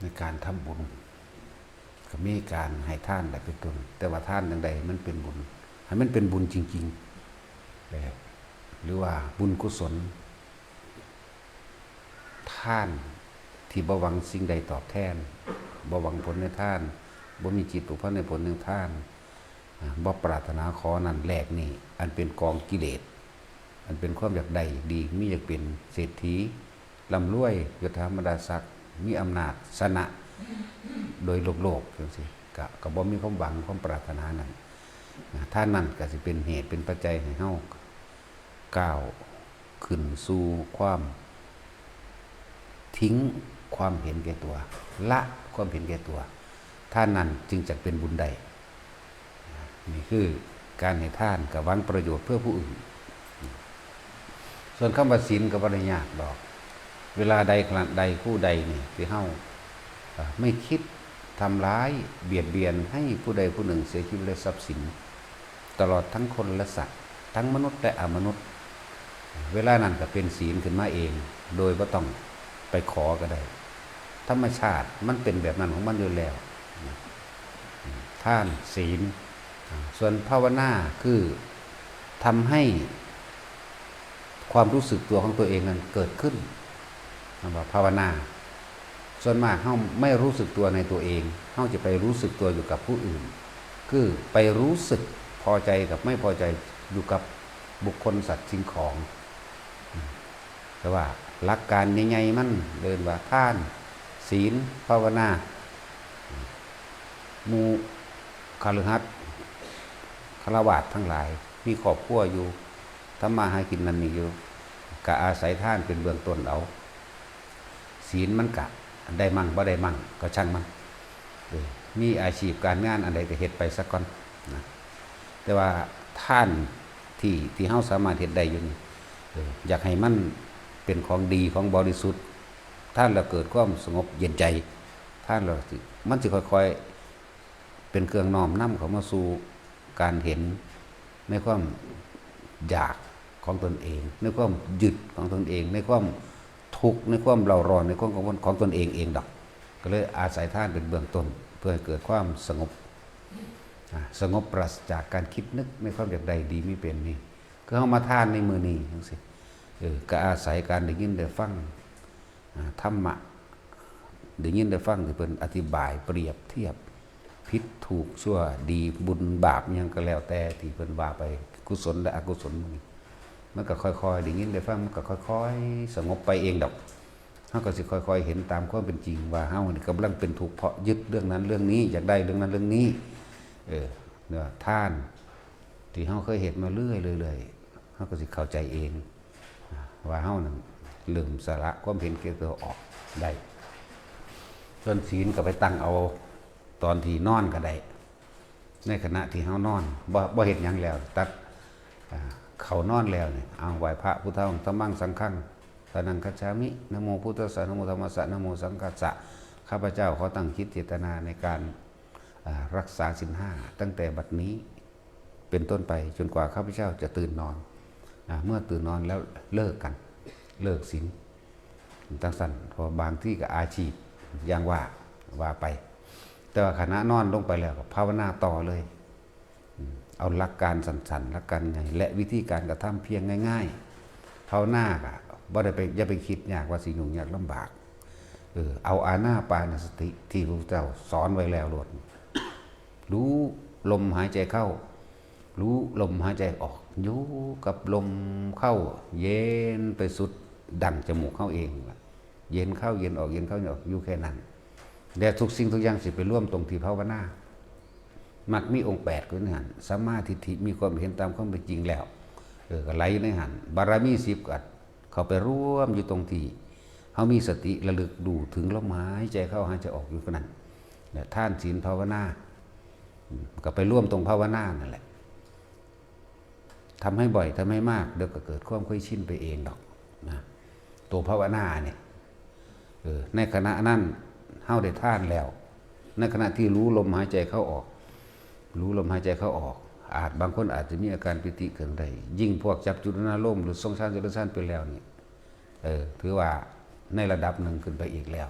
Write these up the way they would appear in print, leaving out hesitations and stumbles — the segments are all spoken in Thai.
ในการทำบุญก็มีการให้ทานได้เป็นต้นแต่ว่าทานอย่างใดมันเป็นบุญให้มันเป็นบุญจริงๆหรือว่าบุญกุศลทานที่บ่หวังสิ่งใดตอบแทนบ่หวังผลในทานบ่มีจิตผูกพันในผลในทานบ่ปรารถนาขอนั่นแหลกนี่อันเป็นกองกิเลสอันเป็นความอยากใดดีมีอยากเป็นเศรษฐีร่ำรวยยศถาบรรดาศักดิ์มีอำนาจชนะโดยโลกจังซี่ก็บ่มีความหวังความปรารถนานั้นท่านนั้นก็สิเป็นเหตุเป็นปัจจัยให้เฮาก้าวขึ้นสู่ความทิ้งความเห็นแก่ตัวละความเห็นแก่ตัวท่านนั้นจึงจะเป็นบุญได้นี่คือการให้ทานกับหวังประโยชน์เพื่อผู้อื่นส่วนคำว่าศีลก็บ่ได้ยากดอกเวลาใดขณะใดผู้ใดนี่ที่เฮาไม่คิดทำร้ายเบียดเบียนให้ผู้ใดผู้หนึ่งเสียชีวิตและทรัพย์สินตลอดทั้งคนและสัตว์ทั้งมนุษย์และอมนุษย์เวลานั้นก็เป็นศีลขึ้นมาเองโดยบ่ต้องไปขอก็ได้ธรรมชาติมันเป็นแบบนั้นของมันอยู่แล้วทานศีลส่วนภาวนาคือทำให้ความรู้สึกตัวของตัวเองนั้นเกิดขึ้นภาวนาส่วนมากเฮาไม่รู้สึกตัวในตัวเองเฮาจะไปรู้สึกตัวอยู่กับผู้อื่นคือไปรู้สึกพอใจกับไม่พอใจอยู่กับบุคคลสัตว์สิ่งของแต่ว่าหลักการใหญ่ๆมันเดินว่าทานศีลภาวนาหมู่คฤหัสถ์ฆราวาสทั้งหลายมีครอบครัวอยู่ทำมาหากินนั่นนี่อยู่ก็อาศัยทานเป็นเบื้องต้นเอาศีลมันกะได้มั่งบ่ได้มั่งก็ช่างมันมีอาชีพการงานอันใดก็เฮ็ดไปสักก่อนนะแต่ว่าท่านที่เฮาสามารถเฮ็ดได้อยู่นี่อยากให้มันเป็นของดีของบริสุทธิ์ท่านเราเกิดความสงบเย็นใจท่านเรามันสิค่อยๆเป็นเครื่องน้อมนำเข้ามาสู่การเห็นในความอยากของตนเองในความยึดของตนเองในความทุกข์ในความเร่าร้อนในความกังวลของตนเองดอกก็เลยอาศัยท่านเป็นเบื้องต้นเพื่อให้เกิดความสงบปราศจากการคิดนึกในความอยากใดดีไม่เป็นนี่ก็เฮามาทานในมื้อนี้จังซี่ก็อาศัยการได้ยินได้ฟังธรรมะได้ยินได้ฟังที่เพิ่นอธิบายเปรียบเทียบผิดถูกชั่วดีบุญบาปหยังก็แล้วแต่ที่เพิ่นว่าไปกุศลและอกุศลมันก็ค่อยๆได้ยินได้ฟังมันก็ค่อยๆสงบไปเองดอกเฮาก็สิค่อยๆเห็นตามความเป็นจริงว่าเฮานี่กำลังเป็นทุกข์เพราะยึดเรื่องนั้นเรื่องนี้อยากได้เรื่องนั้นเรื่องนี้เนี่ยท่านที่เฮาเคยเห็นมาเรื่อยๆเฮาก็สิเข้าใจเองว่าเฮานั้นลืมสาระความเห็นแก่ตัวออกได้ส่วนศีลก็ไปตั้งเอาตอนที่นอนก็ได้ในขณะที่เฮานอนบ่เฮ็ดหยังแล้วตัดเขานอนแล้วเนี่ยเอาไหว้พระพุทธองค์ธัมมังสังฆังสนังคัจฉามินะโมพุทธัสสะนะโมธัมมัสสะนะโมสังฆัสสะข้าพเจ้าขอตั้งจิตเจตนาในการรักษาศีล5ตั้งแต่บัดนี้เป็นต้นไปจนกว่าข้าพเจ้าจะตื่นนอนเมื่อตื่นนอนแล้วเลิกกันเลิกศีลตั้งสั้นพอบางที่ก็อาชีพอย่างว่าไปแต่ว่าขณะนอนลงไปแล้วภาวนาต่อเลยเอาหลักการสั้นๆหลักการไงและวิธีการกระทำเพียงง่ายๆภาวนาก็บ่ได้ไปอย่าไปคิดยากว่าสิยุ่งยากลำบากเอาอานาปานสติที่พระพุทธเจ้าสอนไว้แล้วโลดรู้ลมหายใจเข้ารู้ลมหายใจออกอยู่กับลมเข้าเย็นไปสุดดั่งจมูกเข้าเองเย็นเข้าเย็นออกเย็นเข้าเย็นออกอยู่แค่นั้นแต่ทุกสิ่งทุกอย่างสิไปร่วมตรงที่ภาวนามักมีองค์8คือในหันสัมมาทิฏฐิมีความเห็นตามความเป็นจริงแล้วก็ไหลในหันบารมี10ก็เข้าไปร่วมอยู่ตรงที่เฮามีสติระลึกดูถึงลมหายใจเข้าหายใจออกอยู่นั้นเนี่ยท่านศีลภาวนาก็ไปร่วมตรงภาวนานั่นแหละทำให้บ่อยทำให้มากเดี๋ยวก็เกิดความเคยชินไปเองดอกนะตัวภาวนาเนี่ยในขณะนั้นเฮาได้ท่านแล้วในขณะที่รู้ลมหายใจเข้าออกรู้ลมหายใจเข้าออกบางคนอาจจะมีอาการปิติเกิดได้ยิ่งพวกจับจุลนาโลมหรือทรงฌานจุลฌานไปแล้วนี่ถือว่าในระดับหนึ่งขึ้นไปอีกแล้ว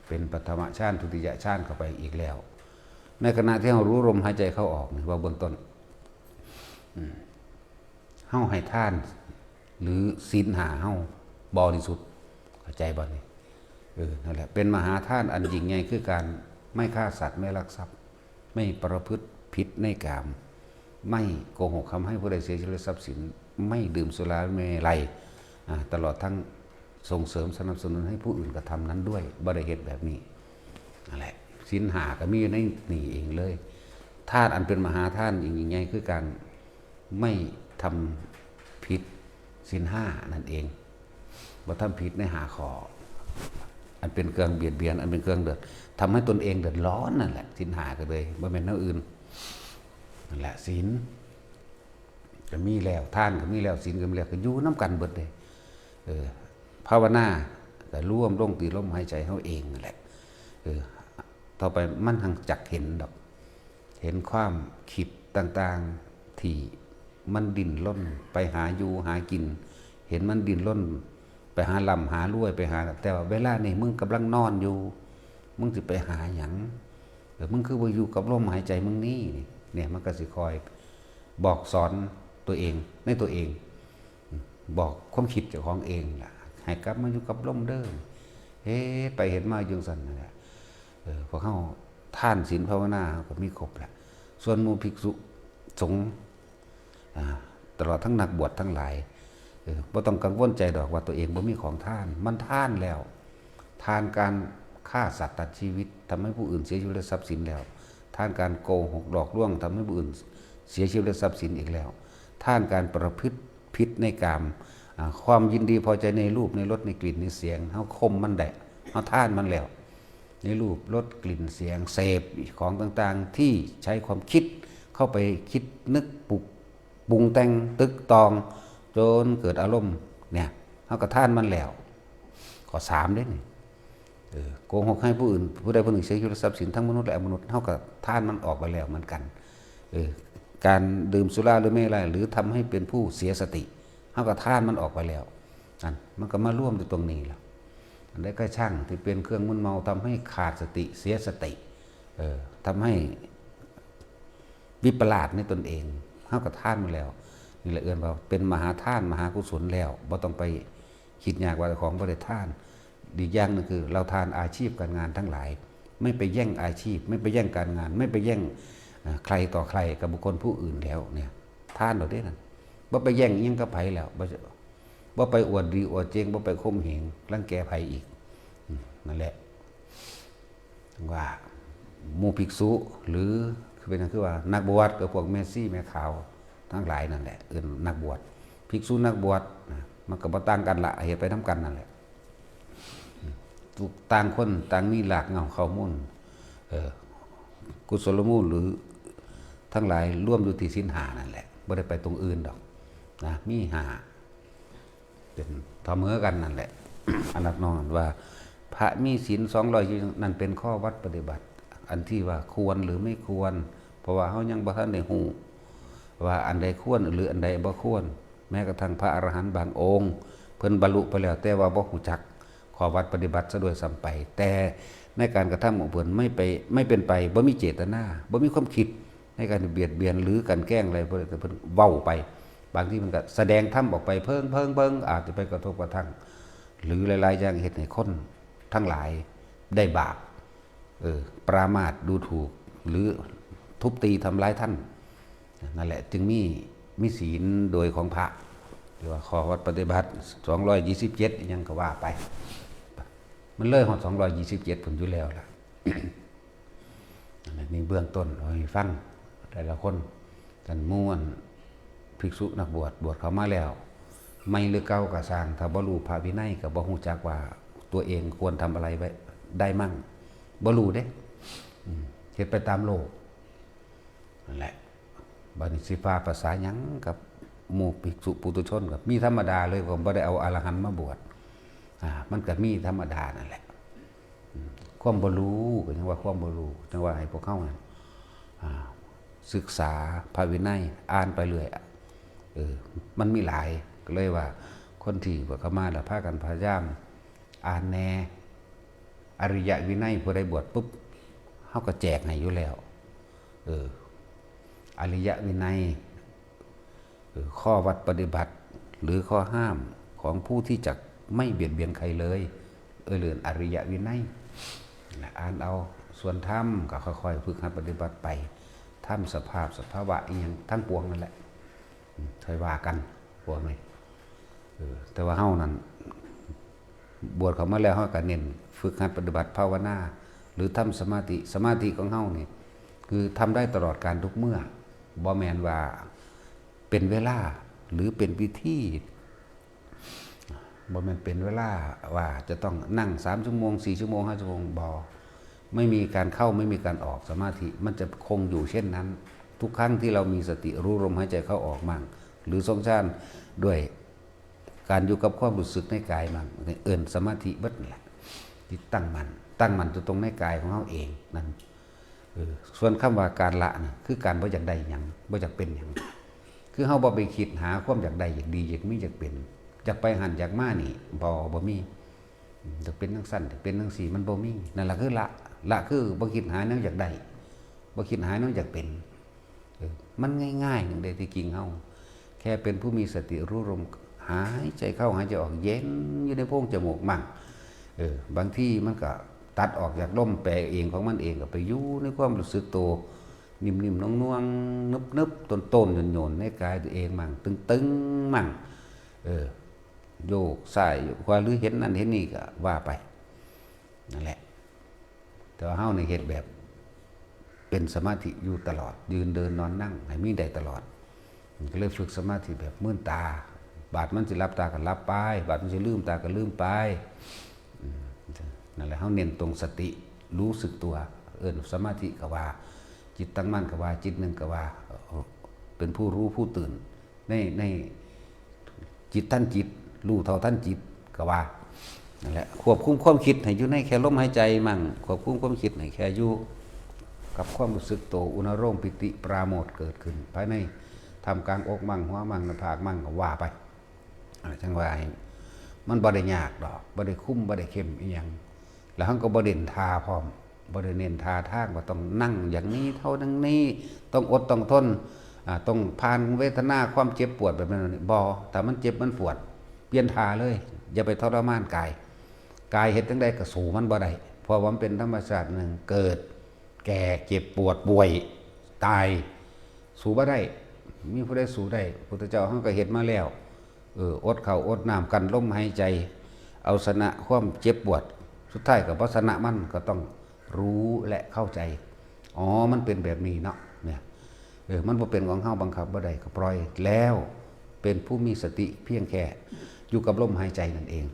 เป็นปฐมฌานทุติยฌานเข้าไปอีกแล้วในขณะที่เรารู้ลมหายใจเข้าออกนี่ว่าเบื้องต้นเฮาให้ทานหรือศีล5เฮาบริสุทธิ์เข้าใจบ่นี่นั่นแหละเป็นมหาทานอันยิ่งใหญ่คือการไม่ฆ่าสัตว์ไม่ลักทรัพย์ไม่ประพฤติผิดในกามไม่โกหกคำให้ผู้ใดเสียชีวิตทรัพย์สินไม่ดื่มสุราเมลัยตลอดทั้งส่งเสริมสนับสนุนให้ผู้อื่นกระทำนั้นด้วยบริเหตุแบบนี้นั่นแหละศีล5ก็มีอยู่ในนี่เองเลยทานอันเป็นมหาทานยิ่งใหญ่คือการไม่ทำผิดศีล5นั่นเองบ่ทำผิดใน5ข้ออันเป็นเครื่องเบียดเบียนอันเป็นเครื่องเดือดทำให้ตนเองเดือดร้อนนั่นแหละศีล5ก็เลยบ่แม่นแนวอื่นนั่นแหละศีลก็มีแล้วทานก็มีแล้วศีลก็มีแล้วก็อยู่นำกันเบิดเลยภาวนาก็ร่วมลงตีลมหายใจเฮาเองนั่นแหละต่อไปมันหังจักเห็นดอกเห็นความคิดต่างๆที่มันดิ้นรนไปหาอยู่หากินเห็นมันดิ้นรนไปหาลำหารวยไปหาแต่ว่าเวลานี่มึงกำลังนอนอยู่มึงสิไปหาหยังมึงคือว่าอยู่กับลมหายใจมึงนี่เนี่ยมันก็สิคอยบอกสอนตัวเองในตัวเองบอกความคิดเจ้าของเองล่ะให้กลับมาอยู่กับลมเดิมไปเห็นมาจังซั่นนั่นแหละพอเข้าท่านศีลภาวนาก็มีครบแหละส่วนหมู่ภิกษุสงฆ์ตลอดทั้งนักบวชทั้งหลายบ่ต้องกังวลใจดอกว่าตัวเองบ่มีของท่านมันท่านแล้วทานการฆ่าสัตว์ตัดชีวิตทำให้ผู้อื่นเสียชีวิตและทรัพย์สินแล้วท่านการโกหกหลอกลวงทำให้ผู้อื่นเสียชีวิตและทรัพย์สินอีกแล้วท่านการประพฤติผิดในกามความยินดีพอใจในรูปในรสในกลิ่นในเสียงเฮาคมมันได้เฮาท่านมันแล้วในรูปรสกลิ่นเสียงเสพของต่างๆที่ใช้ความคิดเข้าไปคิดนึกปรุงแต่งตึกตองจนเกิดอารมณ์เนี่ยเฮาก็ท่านมันแล้วข้อ3เด้นี่โกหกให้ผู้อื่นผู้ใดผู้หนึ่งเสียชีวิตทรัพย์สินทั้งมนุษย์และอมนุษย์เท่ากับท่านมันออกไปแล้วเหมือนกันการดื่มสุราหรือไม่อะไรหรือทำให้เป็นผู้เสียสติเท่ากับท่านมันออกไปแล้วนั่นมันก็มาร่วมอยู่ตรงนี้แล้วอันนี้ก็ช่างที่เป็นเครื่องมึนเมาทำให้ขาดสติเสียสติทำให้วิปลาสในตนเองเท่ากับท่านมาแล้วนี่แหละเอื้อนว่าเป็นมหาท่านมหากุศลแล้วบ่ต้องไปคิดยากว่าของบ่ได้ท่านดีอย่างนึงคือเราทานอาชีพการงานทั้งหลายไม่ไปแย่งอาชีพไม่ไปแย่งการงานไม่ไปแย่งใครต่อใครกับบุคคลผู้อื่นแล้วเนี่ยท่านเราได้นั่นบ่ไปแย่งยิ่งกับไผแล้วบ่ไปอวดดีอวดเจงบ่ไปข่มเหงรังแกไผอีกนั่นแหละว่าหมู่ภิกษุหรือเป็นคือว่านักบวชกับพวกแม่ซี่แม่ขาวทั้งหลายนั่นแหละเอิ้นนักบวชภิกษุนักบวชมันก็บ่ต่างกันละเหตุไปนำกันนั่นแหละต่างคนต่างมีหลากเงาข้อมูลกุศลมูลหรือทั้งหลายร่วมอยู่ที่ศีล5นั่นแหละบ่ได้ไปตรงอื่นดอกนะมี5เป็นเสมอกันนั่นแหละ อันดับนอนว่าพระมีศีล200นั่นเป็นข้อวัดปฏิบัติอันที่ว่าควรหรือไม่ควรเพราะว่าเฮายังบ่ทันได้ฮู้ว่าอันใดควรหรืออันใดบ่ควรแม้กระทั่งพระอรหันต์บางองค์เพิ่นบรรลุไปแล้วแต่ว่าบ่ฮู้จักข้อวัดปฏิบัติซะด้วยซ้ำไปแต่ในการกระทำของเพิ่นไม่เป็นไปบ่มีเจตนาบ่มีความคิดในการเบียดเบียนหรือการแกล้งอะไรเพิ่นเว้าไปบางทีมันก็แสดงธรรมออกไปเพิ่งอาจจะไปกระทบกระทั่งหรือหลายๆอย่างเฮ็ดให้คนทั้งหลายได้บาปปรามาสดูถูกหรือทุบตีทำร้ายท่านนั่นแหละจึงมีศีลโดยของพระหรือว่าข้อวัดปฏิบัติ227ยังก็ว่าไปมันเลยฮอด227ผมอยู่แล้วล่ะ นี่เบื้องต้นให้ฟังแต่ละคนกันม่วนภิกษุนักบวชเข้ามาแล้วไม่หรือเก่าก็สร้างถ้าบ่รู้พระวินัยก็บ่ฮู้จักว่าตัวเองควรทำอะไรไว้ได้มั่งบ่รู้เด้เฮ็ดไปตามโลกนั่นแหละบัดนี้สิฟ้าภาษาหยังกับหมู่ภิกษุปุถุชนก็มีธรรมดาเลยก็บ่ได้เอาอรหันต์มาบวชมันก็มีธรรมดานั่นแหละความบ่รู้ก็ยังว่าความบ่รู้จังว่าให้พวกเฮาศึกษาพระวินัยอ่านไปเรื่อยมันมีหลายก็เลยว่าคนที่บวชเข้ามาแล้วพากันพยายามอ่านแน่ อริยวินัยผู้ใดบวชปุ๊บเฮาก็แจกให้อยู่แล้วอริยวินัยข้อวัดปฏิบัติหรือข้อห้ามของผู้ที่จะไม่เบียดเบียนใครเลยเรื่องอริยวินัยอ่านเอาส่วนธรรมก็ค่อยๆฝึกหัดปฏิบัติไปธรรมสภาวะอีหยังทั้งปวงนั่นแหละค่อยว่ากันพวกนี้แต่ว่าเฮานั้นบวชเข้ามาแล้วเฮาก็เน้นฝึกหัดปฏิบัติภาวนาหรือทำสมาธิของเฮานี่คือทำได้ตลอดการทุกเมื่อบ่แม่นว่าเป็นเวลาหรือเป็นพิธีบ่แม่นเป็นเวลาว่าจะต้องนั่ง3ชั่วโมง4ชั่วโมง5ชั่วโมงบ่ไม่มีการเข้าไม่มีการออกสมาธิมันจะคงอยู่เช่นนั้นทุกครั้งที่เรามีสติรู้ลมหายใจเข้าออกมั่งหรือทรงฌานด้วยการอยู่กับความรู้สึกในกายมั่งสมาธิเบิดนั่นแหละที่ตั้งมันอยู่ตรงในกายของเราเองนั่นส่วนคำว่าการละน่ะคือการบ่อยากได้หยังบ่อยากเป็นหยังคือเฮาบ่ไปคิดหาความอยากได้อยากดีอยากมีอยากเป็นอยากไปหันอยากมานี่บ่มีจะเป็นจังซั่นจะเป็นจังซี่มันบ่มีนั่นล่ะคือละคือบ่คิดหาแนวอยากได้บ่คิดหาแนวอยากเป็นมันง่ายๆนึงได้ที่จริงเฮาแค่เป็นผู้มีสติรู้ลมหายใจเข้าหายใจออกเย็นอยู่ในโพรงจมูกมั่งบางที่มันก็ตัดออกจากลมแปลเองของมันเองก็ไปอยู่ในความรู้สึกตัวนิ่มๆน่วงๆนึบๆต้นๆโยนๆในกายตัวเองมั่งตึงๆมั่งโยกซ้ายโยกขวาหรือเห็นนั่นเห็นนี่ก็ว่าไปนั่นแหละแต่ว่าเฮาในเฮ็ดแบบเป็นสมาธิอยู่ตลอดยืนเดินนอนนั่งให้มีได้ตลอดก็เลยฝึกสมาธิแบบมื่นตาบาดมันสิรับตาก็รับไปบาดมันสิลืมตาก็ลืมไปนั่นแหละเฮาเน้นตรงสติรู้สึกตัวสมาธิก็ว่าจิตตั้งมั่นก็ว่าจิตหนึ่งก็ว่าเป็นผู้รู้ผู้ตื่นในจิตท่านจิตรู้เท่าท่านจิตก็ว่านั่นแหละควบคุมความคิดให้อยู่ในแค่ลมหายใจมั่งควบคุมความคิดให้แค่อยู่กับความรู้สึกตัวอุณโรมปิติปราโมทย์เกิดขึ้นภายในทำกลางอกมั่งหัวมั่งหน้าผากมั่งก็ว่าไปจังว่ามันบ่ได้ยากดอกบ่ได้คุ้มบ่ได้เข้มอีหยังแล้วเฮาก็บ่เด่นทาพร้อมบ่ได้เน้นทาทางว่าต้องนั่งอย่างนี้เท่านั้นนี้ต้องอดต้องทนต้องผ่านเวทนาความเจ็บปวดแบบนั้นบ่ถ้ามันเจ็บมันปวดเปลี่ยนทาเลยอย่าไปทรมานกายเฮ็ดจังได๋ก็สู้มันบ่ได้เพราะว่ามันเป็นธรรมชาติหนึ่งเกิดแก่เจ็บปวดป่วยตายสู้บ่ได้มีผู้ใดสู้ได้พุทธเจ้าเฮาก็เฮ็ดมาแล้วอดข้าวอดน้ำกันลมหายใจเอาชนะความเจ็บปวดสุดท้ายก็บ่ชนะมันก็ต้องรู้และเข้าใจอ๋อมันเป็นแบบนี้เนาะเนี่ยมันบ่เป็นของเฮาบังคับบ่ได้ก็ปล่อยแล้วเป็นผู้มีสติเพียงแค่อยู่กับลมหายใจนั่นเอง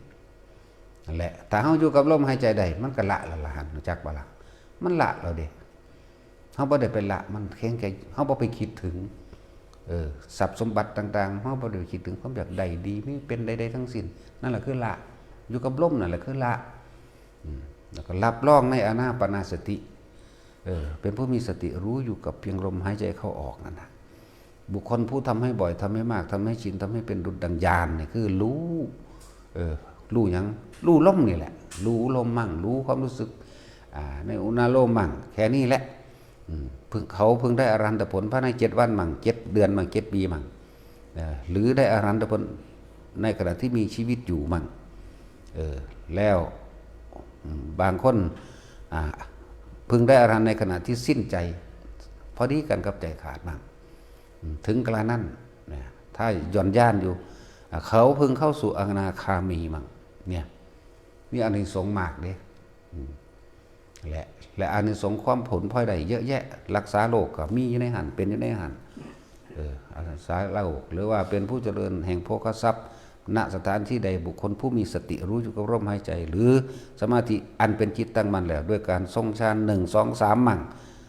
นั่นแหละถ้าเฮาอยู่กับลมหายใจได้มันก็ละละหันรู้จักบ่ล่ะมันละแล้วเด้เฮาบ่ได้ไปละมันแค่เฮาบ่ไปคิดถึงทรัพย์สมบัติต่างๆเฮาบ่ได้คิดถึงความอยากได้ดีไม่เป็นใดๆทั้งสิ้นนั่นแหละคือละอยู่กับลมนั่นแหละคือละแล้วก็รับรองในอานาปานสติเป็นผู้มีสติรู้อยู่กับเพียงลมหายใจเข้าออกนั่นนะบุคคลผู้ทำให้บ่อยทำให้มากทำให้ชินทำให้เป็นดุจดังญาณนี่คือรู้หยังรู้ลมนี่แหละรู้ลมมั่งรู้ความรู้สึกในอุณาโลมมั่งแค่นี้แหละเขาเพิ่งได้อรหันตผลภายใน7 วันมั่ง7 เดือนมั่ง7 ปีมั่งหรือได้อรหันตผลในขณะที่มีชีวิตอยู่มั่งแล้วบางคนเพิ่งได้อรหันต์ในขณะที่สิ้นใจพอดีกันกับใจขาดมั่งถึงกระนั้นถ้าย่อนย่านอยู่เขาเพิ่งเข้าสู่อนาคามีมั่งเนี่ยนี่อานิสงส์มากเด้และอานิสงส์ความผลพลอยได้เยอะแยะรักษาโรคก็มีอยู่ในหันเป็นอยู่ในหันรักษาโรคหรือว่าเป็นผู้เจริญแห่งโภคทรัพย์ณสถานที่ใดบุคคลผู้มีสติรู้อยู่กับลมหายใจหรือสมาธิอันเป็นจิตตั้งมั่นแล้วด้วยการทรงฌาน1 2 3มั่ง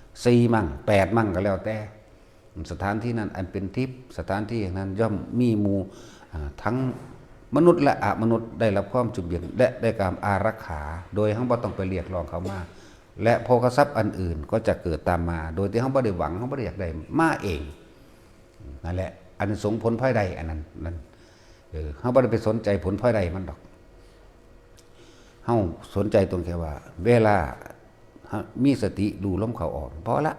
4มั่ง8มั่งก็แล้วแต่สถานที่นั้นอันเป็นทิพย์สถานที่อย่างนั้นย่อมมีหมู่ทั้งมนุษย์และอมนุษย์ได้รับความจุเบียนและได้การอารักขาโดยเฮาบ่ต้องไปเรียกร้องเขามาและโภคทรัพย์อันอื่นก็จะเกิดตามมาโดยที่เฮาบ่ได้หวังเฮาบ่ได้อยากได้มาเองนั่นแหละอานิสงส์ผลพลอยได้อันนั้นเฮาบ่ได้ไปสนใจผลพลอยได้มันดอกเฮ เฮาสนใจตรงแค่ว่า เวลามีสติดูลมเข้าออกพอละ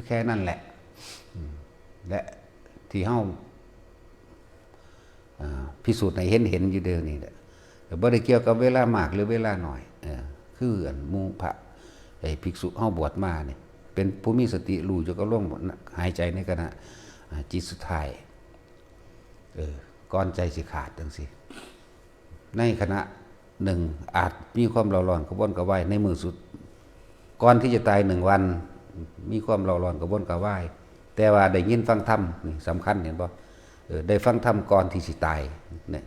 แค่นั้นแหละและที่เฮาพิสูจน์ในเห็นอยู่เดียวนี่แหละบ่ได้เกี่ยวกับเวลามากหรือเวลาน้อยคืออันหมู่พระไอ้ภิกษุเฮาบวชมาเนี่ยเป็นผู้มีสติรู้อยู่กับลมหายใจในขณะจิตสุดท้ายก่อนใจสิขาดจังซี่ในขณะหนึ่งอาจมีความเร่าร้อนกระวนกระวายในมือสุดก่อนที่จะตาย1 วันมีความเร่าร้อนกระวนกระวายแต่ว่าได้ยินฟังธรรมนี่สำคัญเห็นบ่ได้ฟังธรรมก่อนที่สิตายเนี่ย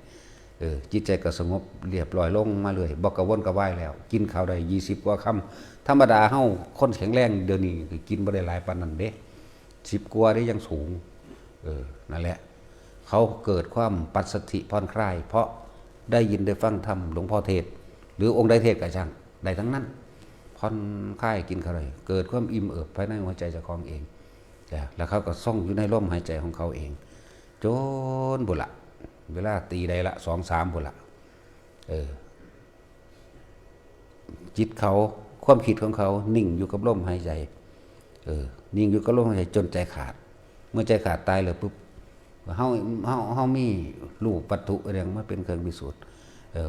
จิตใจก็สงบเรียบร้อยลงมาเลยบ่กระวนกระวายแล้วกินข้าวได้20 กว่าคำธรรมดาเฮาคนแข็งแรงเดี๋ยวนี้กินบ่ได้หลายปานนั้นเด้10 กว่าได้ยังสูงนั่นแหละเขาเกิดความปัสสัทธิผ่อนคลายเพราะได้ยินได้ฟังธรรมหลวงพ่อเทศหรือองค์ใดเทศก็ช่างได้ทั้งนั้นผ่อนคลายกินข้าวได้เกิดความอิ่มเอิบภายในหัวใจเจ้าของเองแล้วเขาก็ซ่องอยู่ในลมหายใจของเขาเองจนบุละเวลาตีใดละ2-3บุละจิตเขาความคิดของเขานิ่งอยู่กับลมหายใจนิ่งอยู่กับลมหายใจจนใจขาดเมื่อใจขาดตายเลยปุ๊บเฮามีรูปวัตถุอะไรมาเป็นเครื่องพิสูจน์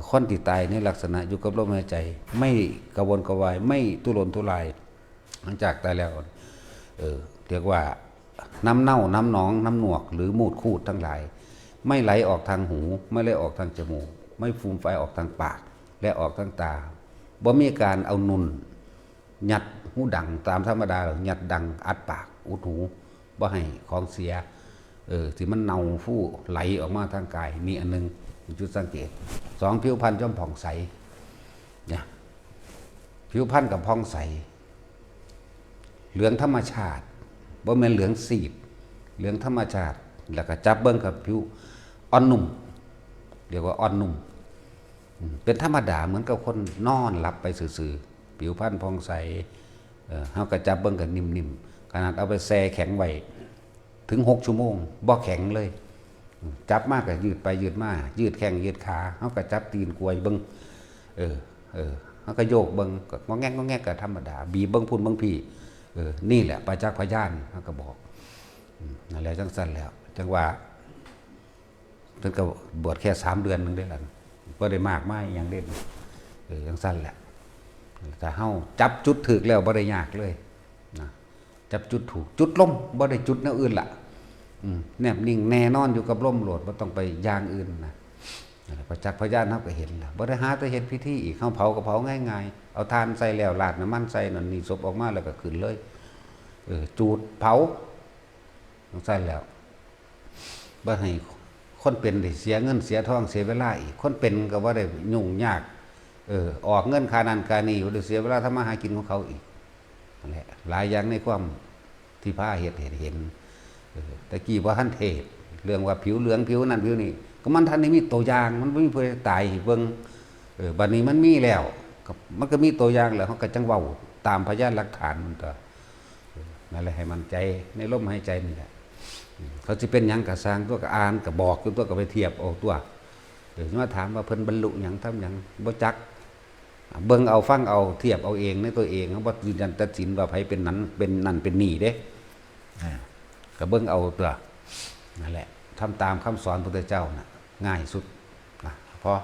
คนที่ตายในลักษณะอยู่กับลมหายใจไม่กระวนกระวายไม่ทุรนทุรายหลังจากตายแล้วเรียกว่าน้ำเน่าน้ำหนองน้ำหนวกหรือมูดคูดทั้งหลายไม่ไหลออกทางหูไม่ไหลออกทางจมูกไม่ฟูมไฟออกทางปากและออกทางตาบ่มีการเอานุ่นยัดหูดังตามธรรมดาหรอกยัดดังอัดปากอุดหูบ่ให้ของเสียที่มันเน่าฟู่ไหลออกมาทางกายมีอันนึงจุดสังเกต2ผิวพรรณย่อมผ่องใสเนี่ยผิวพรรณกับผ่องใสเหลืองธรรมชาติบ่แม่นเหลืองสีดเหลืองธรรมชาติแล้วก็จับเบิ่งกับผิวอ่อนนุ่มเรียกว่าอ่อนนุ่มเป็นธรรมดาเหมือนกับคนนอนหลับไปซื่อๆผิวพรรณผ่องใสเฮาก็จับเบิ่งกับนิ่มๆขนาดเอาไปแช่แข็งไว้ถึง6 ชั่วโมงบ่แข็งเลยจับมากก็ยืดไปยืดมายืดแข้งยืดขาเฮาก็จับตีนกวยเบิ่งเฮาก็โยกเบิ่งก็งอแงกก็ธรรมดาบีบเบิ่งพุ่นเบิ่งพี่นี่แหละประจักษ์พยานเฮาก็บอกนั่นแหละจังซั่นแล้วจังว่าเพิ่นก็บวชแค่3 เดือนนึงได้ล่ะบ่ได้มากมายหยังเด้จังซั่นแหละแต่เฮาจับจุดถูกแล้วบ่ได้ยากเลยนะจับจุดถูกจุดลมบ่ได้จุดแนวอื่นล่ะแนบนิ่งแน่นอนอยู่กับลมโหลดบ่ต้องไปอย่างอื่นนะประจักษ์พยานเฮาก็เห็นแล้วบ่ได้หาแต่เฮ็ดพิธีอีกเฮาเผาก็เผาง่ายๆเอาทานใส่แล้วราดน้ำมันใส่นั่นนี่ศพออกมาแล้วก็ขึ้นเลยจูดเผาใส่แล้วบ่ให้คนเป็นได้เสียเงินเสียทองเสียเวลาอีกคนเป็นก็บ่ได้ยุ่งยากออกเงินค่านั้นค่านี้บ่ได้เสียเวลาทำมาหากินของเขาอีกนั่นแหละหลายอย่างในความที่พระเห็นตะกี้ว่าท่านเทศเรื่องว่าผิวเหลืองผิวนั่นผิวนี่ก็มันท่านนี่มีตัวอย่างมันไม่มีผู้ใดตายเบิ่งบัดนี้มันมีแล้วมันก็มีตัวอย่างแล้วเขาก็จังเว้าตามพยานหลักฐานมันก็นั่นแหละให้มันใจในลมหายใจนี่แหละเขาสิเป็นหยังก็สร้างตัวก็อ่านก็บอกตัวก็ไปเทียบเอาตัวมาถามว่าเพิ่นบรรลุหยังทำหยังบ่จักเบิ่งเอาฟังเอาเทียบเอาเองในตัวเองเขาบ่ยืนยันตัดสินว่าไผเป็นนั้นเป็นนี่เด้ก็เบิ่งเอาตัวนั่นแหละทำตามคำสอนพระพุทธเจ้าน่ะง่ายสุดนะเพราะ